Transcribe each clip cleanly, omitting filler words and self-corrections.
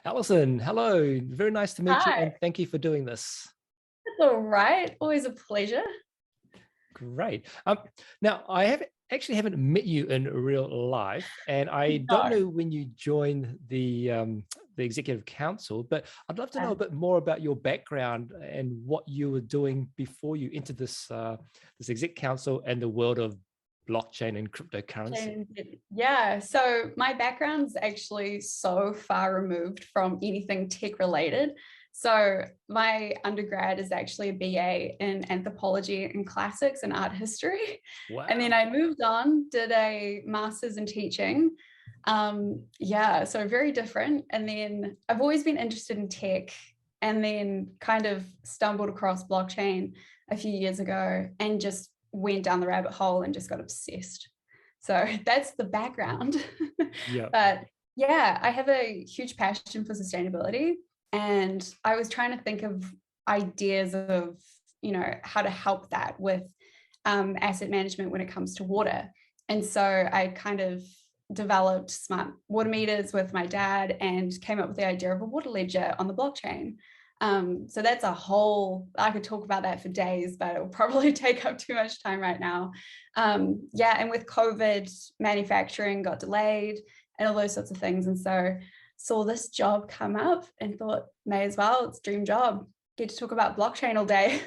Alison, hello. Very nice to meet you, Hi, and thank you for doing this. that's all right. Always a pleasure. Great. Now, actually haven't met you in real life, and I don't No. know when you joined the executive council, but I'd love to know Uh, a bit more about your background and what you were doing before you entered this exec council and the world of blockchain and cryptocurrency. Yeah, so my background's actually so far removed from anything tech related. So my undergrad is actually a BA in anthropology and classics and art history. And then Wow. I moved on, did a master's in teaching. Yeah, so very different. And then I've always been interested in tech and then kind of stumbled across blockchain a few years ago and just went down the rabbit hole and just got obsessed. So that's the background. Yeah. But yeah, I have a huge passion for sustainability. And I was trying to think of ideas of, how to help that with asset management when it comes to water. And so I kind of developed smart water meters with my dad and came up with the idea of a water ledger on the blockchain. So that's I could talk about that for days, but it will probably take up too much time right now. Yeah, and with COVID, manufacturing got delayed and all those sorts of things. And so saw this job come up and thought, may as well, it's a dream job. Get to talk about blockchain all day.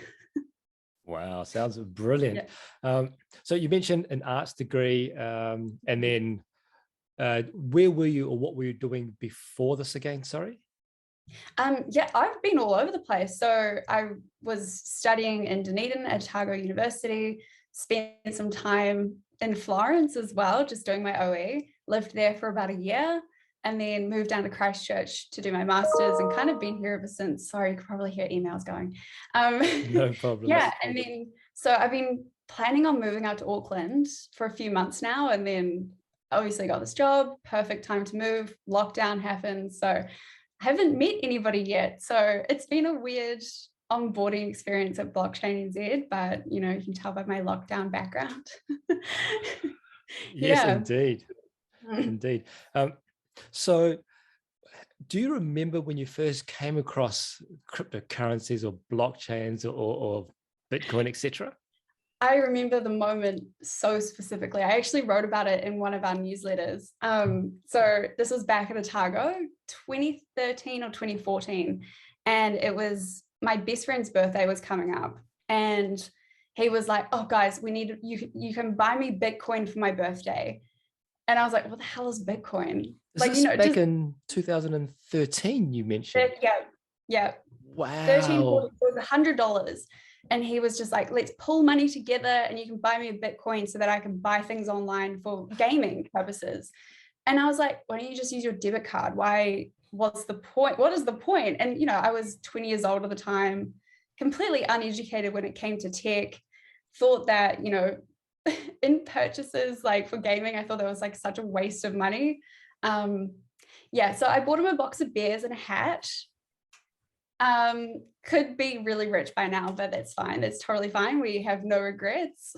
Wow, sounds brilliant. Yeah. So you mentioned an arts degree, and then where were you or what were you doing before this again? Sorry. Yeah, I've been all over the place. So I was studying in Dunedin at Otago University, spent some time in Florence as well, just doing my OE, lived there for about a year, and then moved down to Christchurch to do my master's and kind of been here ever since. Sorry, you could probably hear emails going. Um, No problems. yeah, and then so I've been planning on moving out to Auckland for a few months now, and then obviously got this job, perfect time to move, lockdown happened. So I haven't met anybody yet. So it's been a weird onboarding experience at BlockchainNZ, but you can tell by my lockdown background. Yes, Yeah. indeed. Indeed. So do you remember when you first came across cryptocurrencies or blockchains or Bitcoin, etc.? I remember the moment so specifically. I actually wrote about it in one of our newsletters. So this was back at Otago, 2013 or 2014. And it was my best friend's birthday was coming up. And he was like, oh, guys, you can buy me Bitcoin for my birthday. And I was like, what the hell is Bitcoin? Is this back in 2013 you mentioned? yeah, yeah. 13, Wow. 14, it was $100. And he was just like, let's pull money together and you can buy me a Bitcoin so that I can buy things online for gaming purposes. And I was like, why don't you just use your debit card? What's the point? What is the point? And, I was 20 years old at the time, completely uneducated when it came to tech, thought that, in purchases like for gaming, I thought that was like such a waste of money. Yeah, so I bought him a box of beers and a hat. Could be really rich by now, but that's fine. That's totally fine. We have no regrets.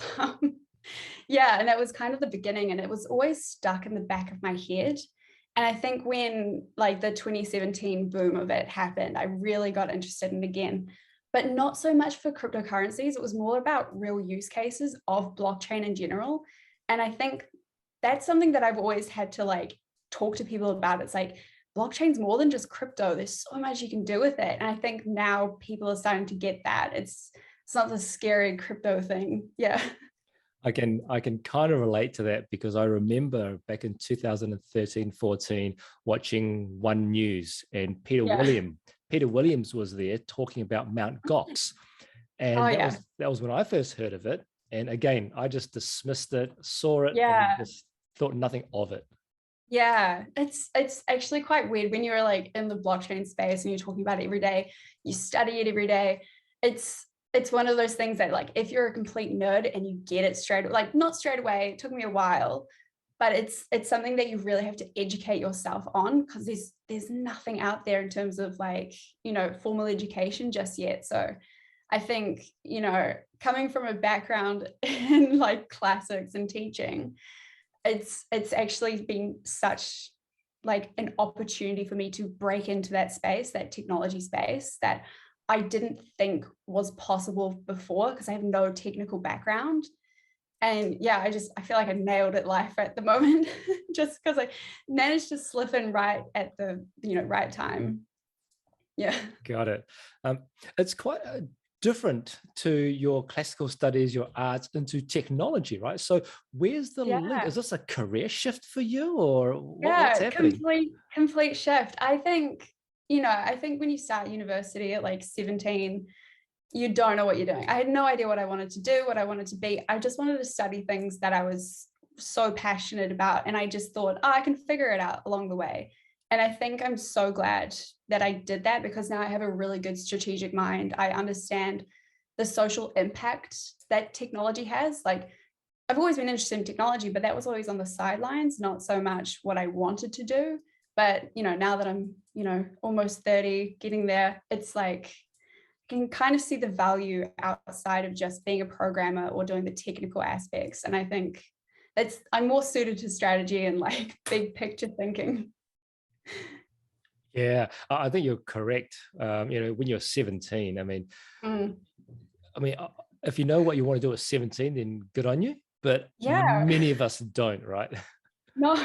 Yeah, and that was kind of the beginning, and it was always stuck in the back of my head. And I think when like the 2017 boom of it happened, I really got interested in it again, but not so much for cryptocurrencies. It was more about real use cases of blockchain in general. And I think that's something that I've always had to like talk to people about. It's like blockchain's more than just crypto. There's so much you can do with it. And I think now people are starting to get that. It's not the scary crypto thing. Yeah. I can kind of relate to that because I remember back in 2013, 14, watching One News and Yeah. Peter Williams was there talking about Mount Gox. Oh And that yeah. was when I first heard of it. And again, I just dismissed it, saw it, and Yeah. just thought nothing of it. Yeah. It's actually quite weird when you're like in the blockchain space and you're talking about it every day, you study it every day. It's one of those things that like if you're a complete nerd and you get it like not straight away, it took me a while, but it's something that you really have to educate yourself on because there's nothing out there in terms of like, formal education just yet. So I think, coming from a background in like classics and teaching, it's actually been such like an opportunity for me to break into that space, that technology space that I didn't think was possible before because I have no technical background. And yeah, I feel like I nailed it life at the moment just because I managed to slip in right at the, right time. Yeah. Got it. It's quite different to your classical studies, your arts, into technology, right? So where's the link? Yeah. Is this a career shift for you, or what's Yeah, happening? complete shift. I think, I think when you start university at like 17, you don't know what you're doing. I had no idea what I wanted to do, what I wanted to be. I just wanted to study things that I was so passionate about. And I just thought, oh, I can figure it out along the way. And I think I'm so glad that I did that because now I have a really good strategic mind. I understand the social impact that technology has. Like, I've always been interested in technology, but that was always on the sidelines, not so much what I wanted to do. But, now that I'm, almost 30, getting there, it's like, can kind of see the value outside of just being a programmer or doing the technical aspects. And I think I'm more suited to strategy and like big picture thinking. Yeah, I think you're correct. When you're 17, Mm. if you know what you want to do at 17, then good on you. But Yeah, many of us don't, right? no,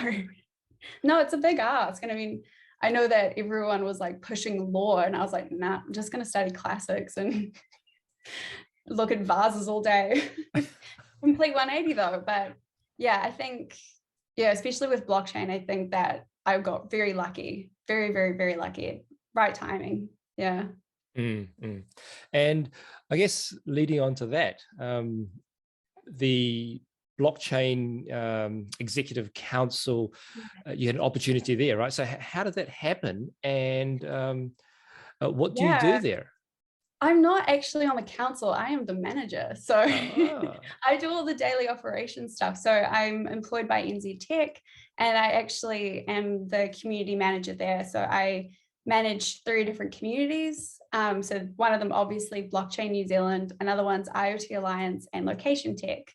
no, it's a big ask. And I know that everyone was like pushing law and I was like, nah, I'm just going to study classics and look at vases all day. Complete 180 though. But yeah, I think, especially with blockchain, I think that I got very lucky, very, very, very lucky. Right timing. Yeah. And I guess leading on to that, the blockchain executive council, you had an opportunity there, right? So how did that happen? And what do you do Yeah. there? I'm not actually on the council. I am the manager. So Ah, I do all the daily operation stuff. So I'm employed by NZTech and I actually am the community manager there. So I manage 3 different communities. So one of them, obviously, Blockchain New Zealand, another one's IoT Alliance and LocationTech.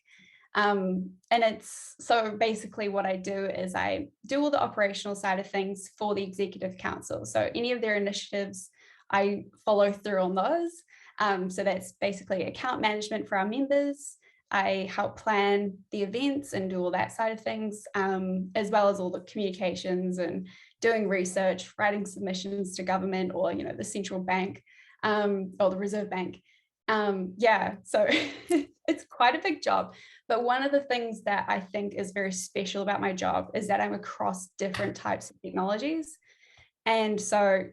And it's so basically what I do is I do all the operational side of things for the executive council. So any of their initiatives, I follow through on those. So that's basically account management for our members. I help plan the events and do all that side of things, as well as all the communications and doing research, writing submissions to government or, the central bank or the Reserve Bank. So it's quite a big job. But one of the things that I think is very special about my job is that I'm across different types of technologies. And so,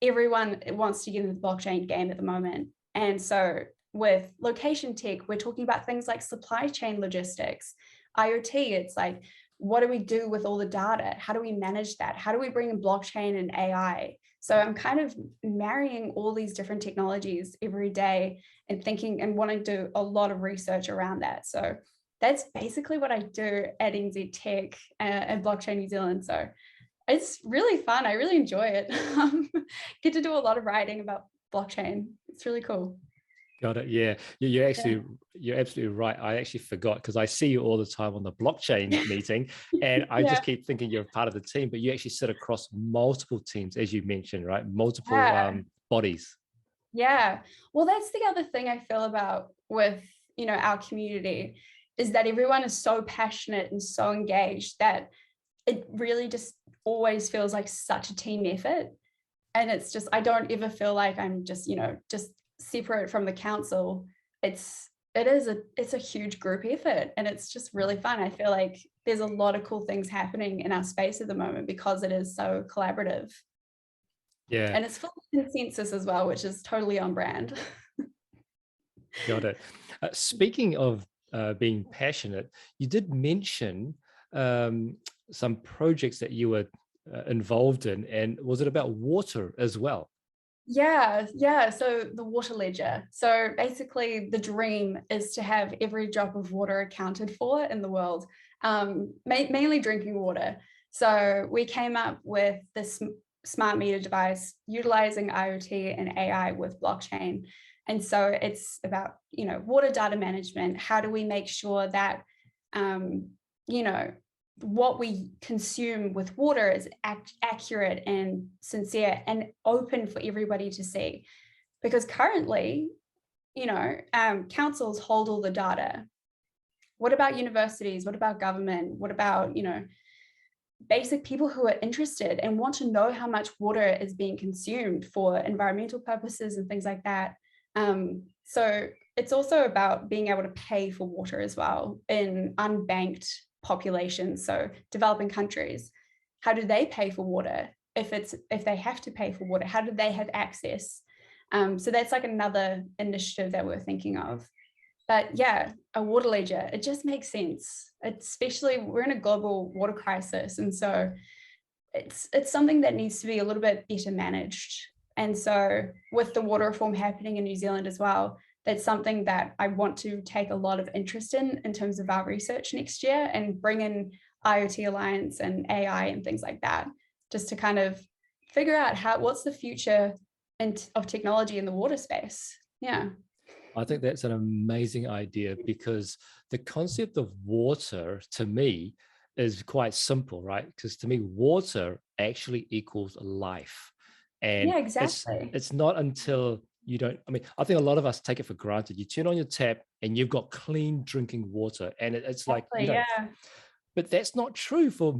everyone wants to get into the blockchain game at the moment. And so with LocationTech, we're talking about things like supply chain logistics, IoT. It's like, what do we do with all the data? How do we manage that? How do we bring in blockchain and AI? So I'm kind of marrying all these different technologies every day and thinking and wanting to do a lot of research around that. So that's basically what I do at NZTech and Blockchain New Zealand. So it's really fun. I really enjoy it. Get to do a lot of writing about blockchain. It's really cool. got it. Yeah, you're absolutely right. I actually forgot because I see you all the time on the blockchain meeting, and I Yeah. just keep thinking you're part of the team, but you actually sit across multiple teams, as you mentioned, right? Multiple Yeah. bodies. Yeah. Well, that's the other thing I feel about with, our community is that everyone is so passionate and so engaged that it really just always feels like such a team effort. And it's just, I don't ever feel like I'm just, just separate from the council. It's a huge group effort and it's just really fun. I feel like there's a lot of cool things happening in our space at the moment because it is so collaborative. Yeah, And it's full of consensus as well, which is totally on brand. got it. Speaking of being passionate, you did mention some projects that you were involved in, and was it about water as well? Yeah. So the water ledger. So basically, the dream is to have every drop of water accounted for in the world, mainly drinking water. So we came up with this smart meter device utilizing IoT and AI with blockchain. And so it's about, water data management. How do we make sure that, you know, what we consume with water is accurate and sincere and open for everybody to see. Because currently, councils hold all the data. What about universities? What about government? What about, basic people who are interested and want to know how much water is being consumed for environmental purposes and things like that? So it's also about being able to pay for water as well in unbanked populations. So developing countries, how do they pay for water? If they have to pay for water, how do they have access? So that's like another initiative that we're thinking of. But yeah, a water ledger, it just makes sense. Especially we're in a global water crisis. And so it's something that needs to be a little bit better managed. And so with the water reform happening in New Zealand as well, that's something that I want to take a lot of interest in terms of our research next year, and bring in IoT Alliance and AI and things like that, just to kind of figure out what's the future of technology in the water space. Yeah. I think that's an amazing idea, because the concept of water to me is quite simple, right? Because to me, water actually equals life. And yeah, exactly. It's not until you don't, I mean, I think a lot of us take it for granted. You turn on your tap and you've got clean drinking water, and it's like, yeah. But that's not true for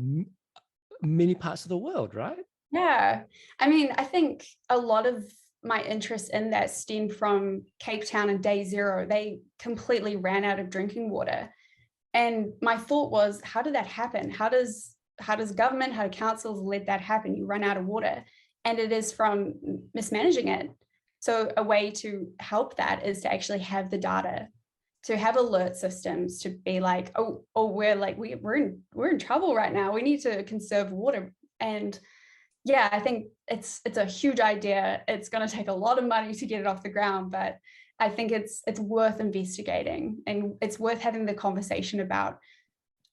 many parts of the world, right? Yeah. I mean, I think a lot of my interest in that stemmed from Cape Town and day zero. They completely ran out of drinking water. And my thought was, how did that happen? How does government, how do councils let that happen? You run out of water. And it is from mismanaging it. So a way to help that is to actually have the data, to have alert systems, to be like, we're in trouble right now. We need to conserve water. And yeah, I think it's a huge idea. It's going to take a lot of money to get it off the ground, but I think it's worth investigating, and it's worth having the conversation about.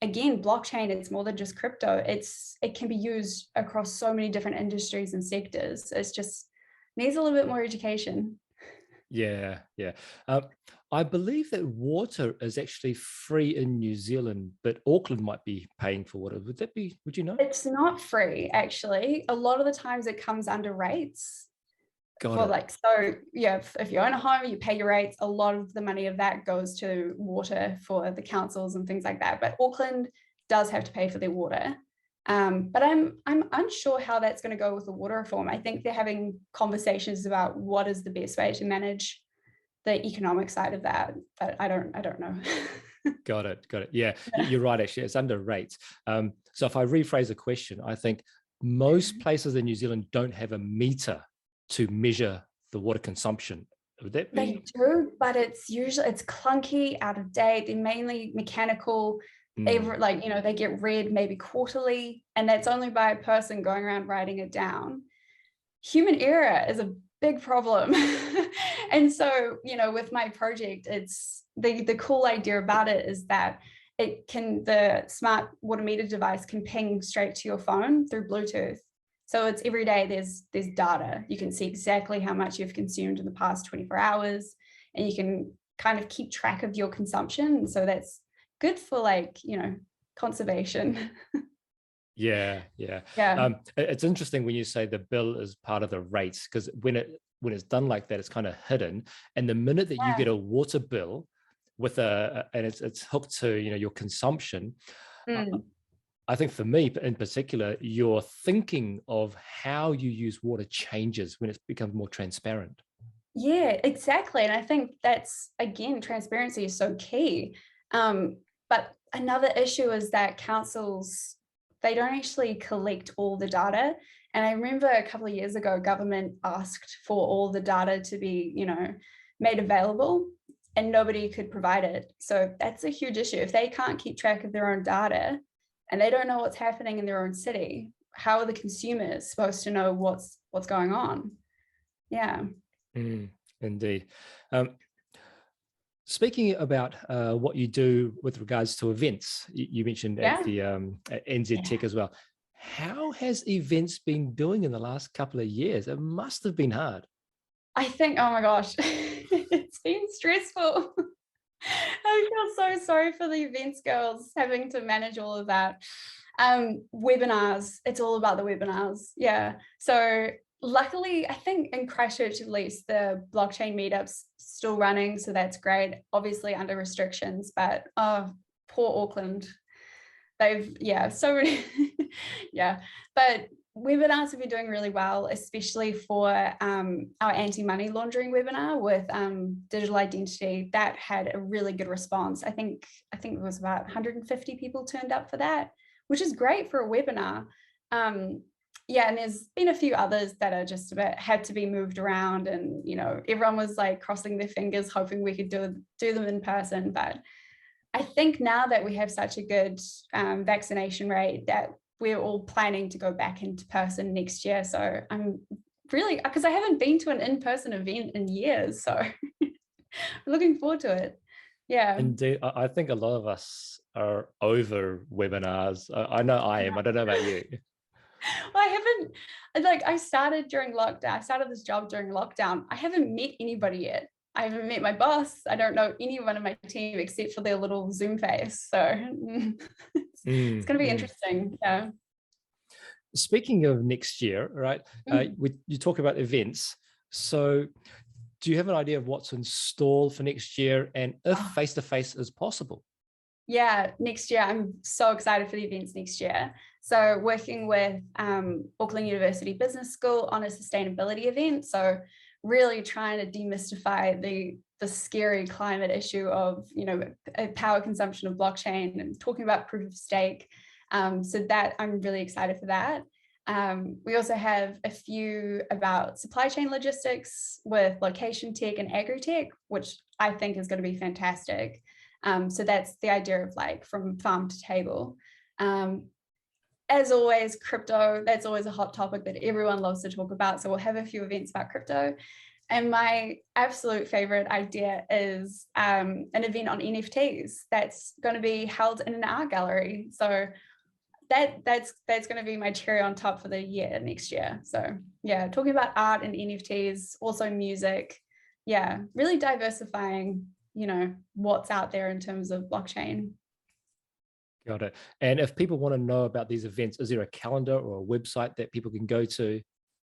Again, blockchain, it's more than just crypto. It can be used across so many different industries and sectors. It's just needs a little bit more education. Yeah. I believe that water is actually free in New Zealand, but Auckland might be paying for water. Would you know? It's not free, actually. A lot of the times it comes under rates. Got it. If you own a home, you pay your rates. A lot of the money of that goes to water for the councils and things like that. But Auckland does have to pay for their water. But I'm unsure how that's going to go with the water reform. I think they're having conversations about what is the best way to manage the economic side of that. But I don't know. Got it. Yeah, you're right. Actually, it's under rates. So if I rephrase the question, I think most places in New Zealand don't have a meter to measure the water consumption. Would that be? They do, but it's clunky, out of date. They're mainly mechanical. They get read maybe quarterly, and that's only by a person going around writing it down. Human error is a big problem. And so, with my project, it's the cool idea about it is that the smart water meter device can ping straight to your phone through Bluetooth. So it's every day there's data. You can see exactly how much you've consumed in the past 24 hours, and you can kind of keep track of your consumption. So that's good for conservation. Yeah. It's interesting when you say the bill is part of the rates, because when it's done like that, it's kind of hidden. And the minute that you get a water bill and it's hooked to your consumption, I think for me in particular, your thinking of how you use water changes when it becomes more transparent. Yeah, exactly. And I think that's, again, transparency is so key. But another issue is that councils, they don't actually collect all the data. And I remember a couple of years ago, government asked for all the data to be, made available, and nobody could provide it. So that's a huge issue. If they can't keep track of their own data and they don't know what's happening in their own city, how are the consumers supposed to know what's going on? Yeah. Indeed. Speaking about what you do with regards to events, you mentioned at the at NZTech as well. How has events been doing in the last couple of years? It must have been hard. I think, oh my gosh, it's been stressful. I feel so sorry for the events girls having to manage all of that. Webinars, it's all about the webinars. Yeah. So luckily, I think in Christchurch, at least, the blockchain meetups still running. So that's great, obviously under restrictions, but poor Auckland. They've, so many, but webinars have been doing really well, especially for our anti-money laundering webinar with digital identity. That had a really good response. I think it was about 150 people turned up for that, which is great for a webinar. And there's been a few others that are just a bit had to be moved around, and everyone was like crossing their fingers hoping we could do them in person. But I think now that we have such a good vaccination rate, that we're all planning to go back into person next year. So I'm really, because I haven't been to an in-person event in years, so I'm looking forward to it. Yeah. Indeed, I think a lot of us are over webinars. I know I am. I don't know about you. Well, I started during lockdown. I started this job during lockdown. I haven't met anybody yet. I haven't met my boss. I don't know anyone in my team except for their little Zoom face. So it's going to be interesting. Yeah. Speaking of next year, right? You talk about events. So do you have an idea of what's in store for next year, and if face-to-face is possible? Yeah, next year, I'm so excited for the events next year. So working with Auckland University Business School on a sustainability event. So really trying to demystify the scary climate issue of, power consumption of blockchain, and talking about proof of stake. So that I'm really excited for that. We also have a few about supply chain logistics with LocationTech and AgriTech, which I think is going to be fantastic. So that's the idea of like from farm to table. As always, crypto, that's always a hot topic that everyone loves to talk about. So we'll have a few events about crypto. And my absolute favorite idea is an event on NFTs that's going to be held in an art gallery. So that's going to be my cherry on top for the year next year. So yeah, talking about art and NFTs, also music. Yeah, really diversifying, what's out there in terms of blockchain. Got it. And if people want to know about these events, is there a calendar or a website that people can go to?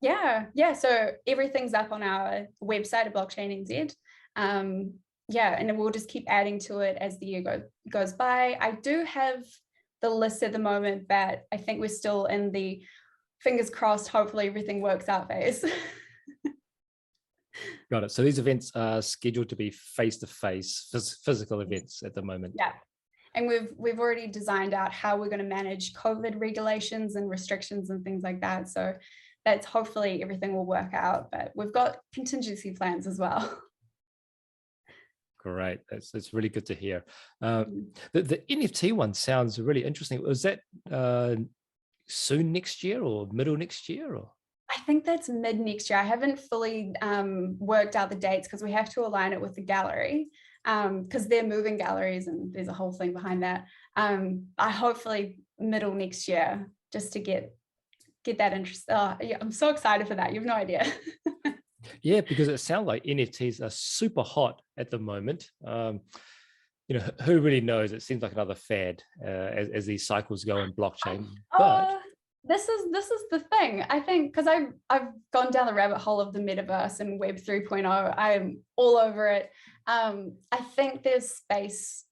Yeah. So everything's up on our website at BlockchainNZ. And then we'll just keep adding to it as the year goes by. I do have the list at the moment, but I think we're still in the fingers crossed, hopefully everything works out phase. Got it. So these events are scheduled to be face-to-face, physical events at the moment. Yeah. And we've already designed out how we're going to manage COVID regulations and restrictions and things like that. So that's hopefully everything will work out, but we've got contingency plans as well. Great. That's really good to hear. The NFT one sounds really interesting. Was that soon next year or middle next year? Or? I think that's mid next year. I haven't fully worked out the dates because we have to align it with the gallery because they're moving galleries and there's a whole thing behind that. I hopefully middle next year just to get that interest. Yeah, I'm so excited for that. You have no idea. Yeah, because it sounds like NFTs are super hot at the moment. Who really knows? It seems like another fad as these cycles go in blockchain. But this is the thing. I think because I've gone down the rabbit hole of the metaverse and Web 3.0. I'm all over it. I think there's space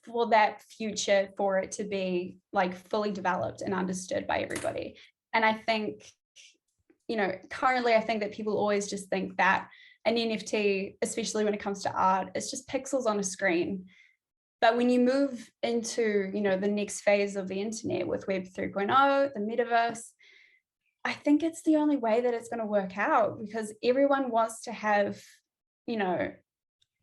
for that future for it to be like fully developed and understood by everybody. And I think, currently I think that people always just think that an NFT, especially when it comes to art, it's just pixels on a screen. But when you move into, the next phase of the internet with Web 3.0, the metaverse, I think it's the only way that it's going to work out because everyone wants to have,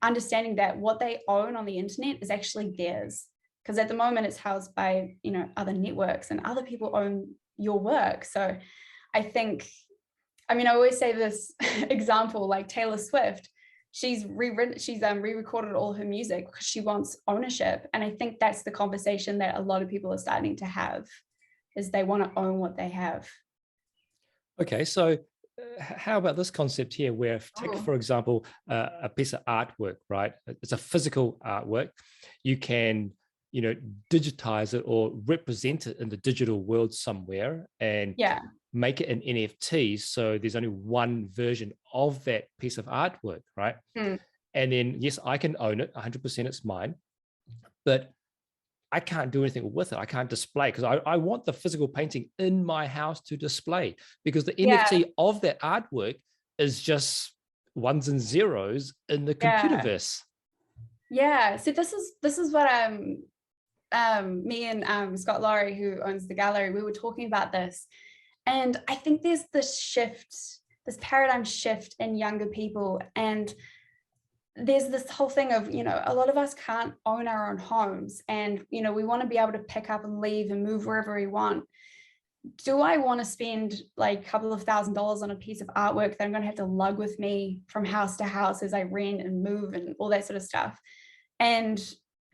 understanding that what they own on the internet is actually theirs. Because at the moment it's housed by, other networks and other people own your work. So I think, I always say this example, like Taylor Swift, she's re-recorded all her music because she wants ownership. And I think that's the conversation that a lot of people are starting to have, is they want to own what they have. Okay, so how about this concept here where, take, for example, a piece of artwork, right? It's a physical artwork. You can digitize it or represent it in the digital world somewhere and make it an NFT. So there's only one version of that piece of artwork, right? And then, yes, I can own it 100%, it's mine, but I can't do anything with it. I can't display because I want the physical painting in my house to display, because the NFT of that artwork is just ones and zeros in the computerverse. Yeah. So this is what me and Scott Laurie, who owns the gallery, we were talking about this. And I think there's this shift, this paradigm shift in younger people. And there's this whole thing of, a lot of us can't own our own homes, and, we want to be able to pick up and leave and move wherever we want. Do I want to spend like a couple of $1,000s on a piece of artwork that I'm going to have to lug with me from house to house as I rent and move and all that sort of stuff? And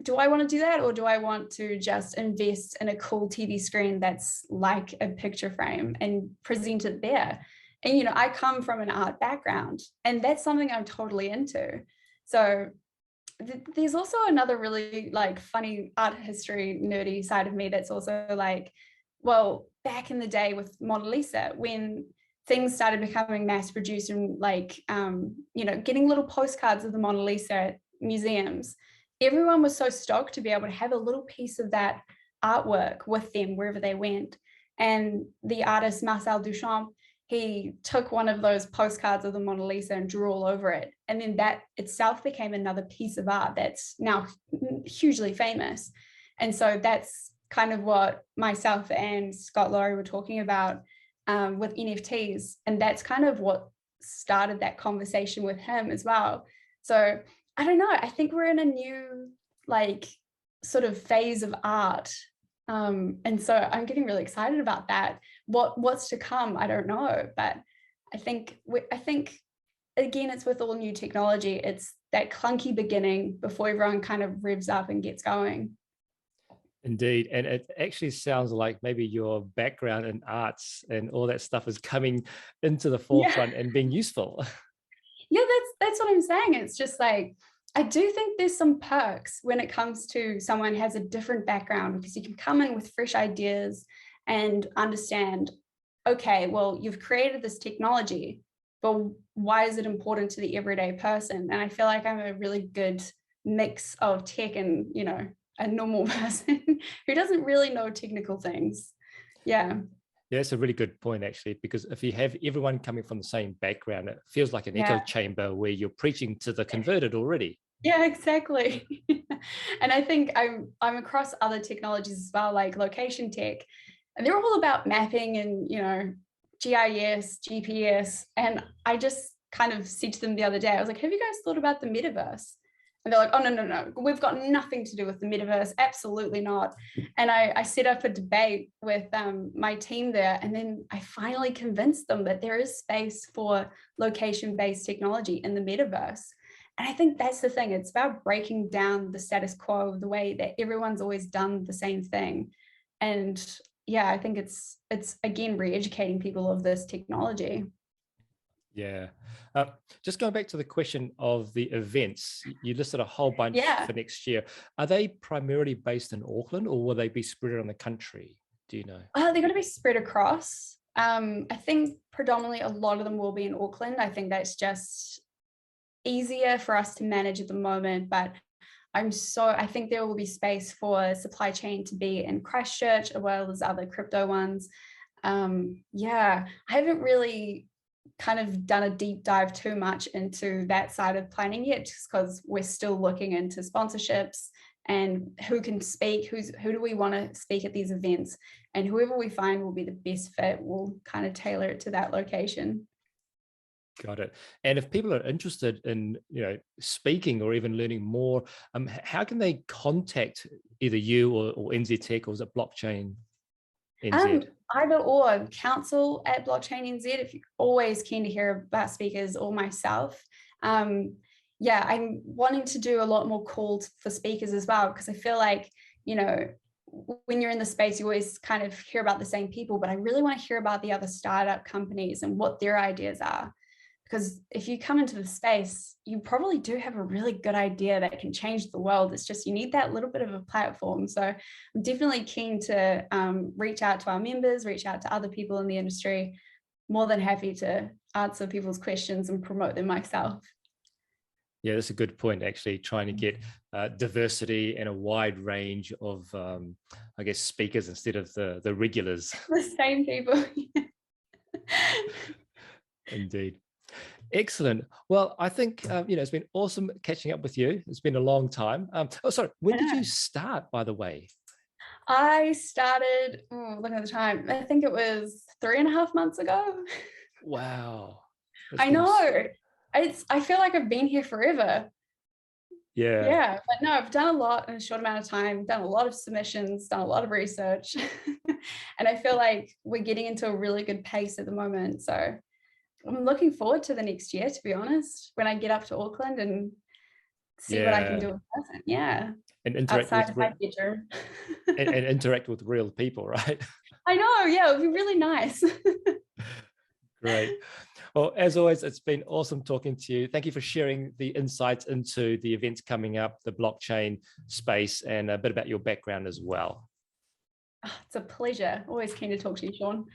do I want to do that, or do I want to just invest in a cool TV screen that's like a picture frame and present it there? And, I come from an art background, and that's something I'm totally into. So there's also another really like funny art history nerdy side of me that's also like, well, back in the day with Mona Lisa, when things started becoming mass produced and like, getting little postcards of the Mona Lisa at museums, everyone was so stoked to be able to have a little piece of that artwork with them wherever they went. And the artist Marcel Duchamp, he took one of those postcards of the Mona Lisa and drew all over it. And then that itself became another piece of art that's now hugely famous. And so that's kind of what myself and Scott Laurie were talking about with NFTs. And that's kind of what started that conversation with him as well. So I don't know, I think we're in a new like sort of phase of art. And so I'm getting really excited about that. What's to come, I don't know, but I think again, it's with all new technology, it's that clunky beginning before everyone kind of revs up and gets going. Indeed. And it actually sounds like maybe your background in arts and all that stuff is coming into the forefront and being useful. Yeah, that's what I'm saying. It's just like, I do think there's some perks when it comes to someone who has a different background, because you can come in with fresh ideas and understand, okay, well, you've created this technology, but why is it important to the everyday person? And I feel like I'm a really good mix of tech and, a normal person who doesn't really know technical things. Yeah. Yeah, that's a really good point, actually, because if you have everyone coming from the same background, it feels like an echo chamber where you're preaching to the converted already. Yeah, exactly. And I think I'm across other technologies as well, like LocationTech, and they're all about mapping and, GIS, GPS. And I just kind of said to them the other day, I was like, have you guys thought about the metaverse? And they're like, oh, no, we've got nothing to do with the metaverse. Absolutely not. And I set up a debate with my team there. And then I finally convinced them that there is space for location-based technology in the metaverse. And I think that's the thing. It's about breaking down the status quo, the way that everyone's always done the same thing. And yeah, I think it's again, re-educating people of this technology. Yeah. Just going back to the question of the events, you listed a whole bunch for next year. Are they primarily based in Auckland, or will they be spread around the country? Do you know? They're going to be spread across. I think predominantly a lot of them will be in Auckland. I think that's just easier for us to manage at the moment, but I think there will be space for supply chain to be in Christchurch, as well as other crypto ones. I haven't really kind of done a deep dive too much into that side of planning yet, just because we're still looking into sponsorships and who can speak, who do we want to speak at these events, and whoever we find will be the best fit, we'll kind of tailor it to that location. Got it. And if people are interested in, speaking or even learning more, how can they contact either you or NZTech, or is it BlockchainNZ? Either or, council at BlockchainNZ, if you're always keen to hear about speakers, or myself. I'm wanting to do a lot more calls for speakers as well, because I feel like, when you're in the space, you always kind of hear about the same people, but I really want to hear about the other startup companies and what their ideas are. because if you come into the space, you probably do have a really good idea that can change the world. It's just you need that little bit of a platform. So I'm definitely keen to reach out to our members, reach out to other people in the industry. More than happy to answer people's questions and promote them myself. Yeah, that's a good point, actually, trying to get diversity and a wide range of, I guess, speakers instead of the regulars. The same people. Indeed. Excellent. Well, I think, it's been awesome catching up with you. It's been a long time. Sorry, when did you start, by the way? I started, look at the time, I think it was 3.5 months ago. Wow. I know. I feel like I've been here forever. Yeah, but no, I've done a lot in a short amount of time, done a lot of submissions, done a lot of research. And I feel like we're getting into a really good pace at the moment. So I'm looking forward to the next year, to be honest, when I get up to Auckland and see what I can do in person. Yeah. And interact outside with of my bedroom. and interact with real people, right? I know, yeah, it would be really nice. Great. Well, as always, it's been awesome talking to you. Thank you for sharing the insights into the events coming up, the blockchain space, and a bit about your background as well. Oh, it's a pleasure. Always keen to talk to you, Sean.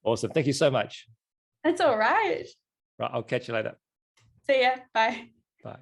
Awesome. Thank you so much. That's all right. Right. I'll catch you later. See ya. Bye. Bye.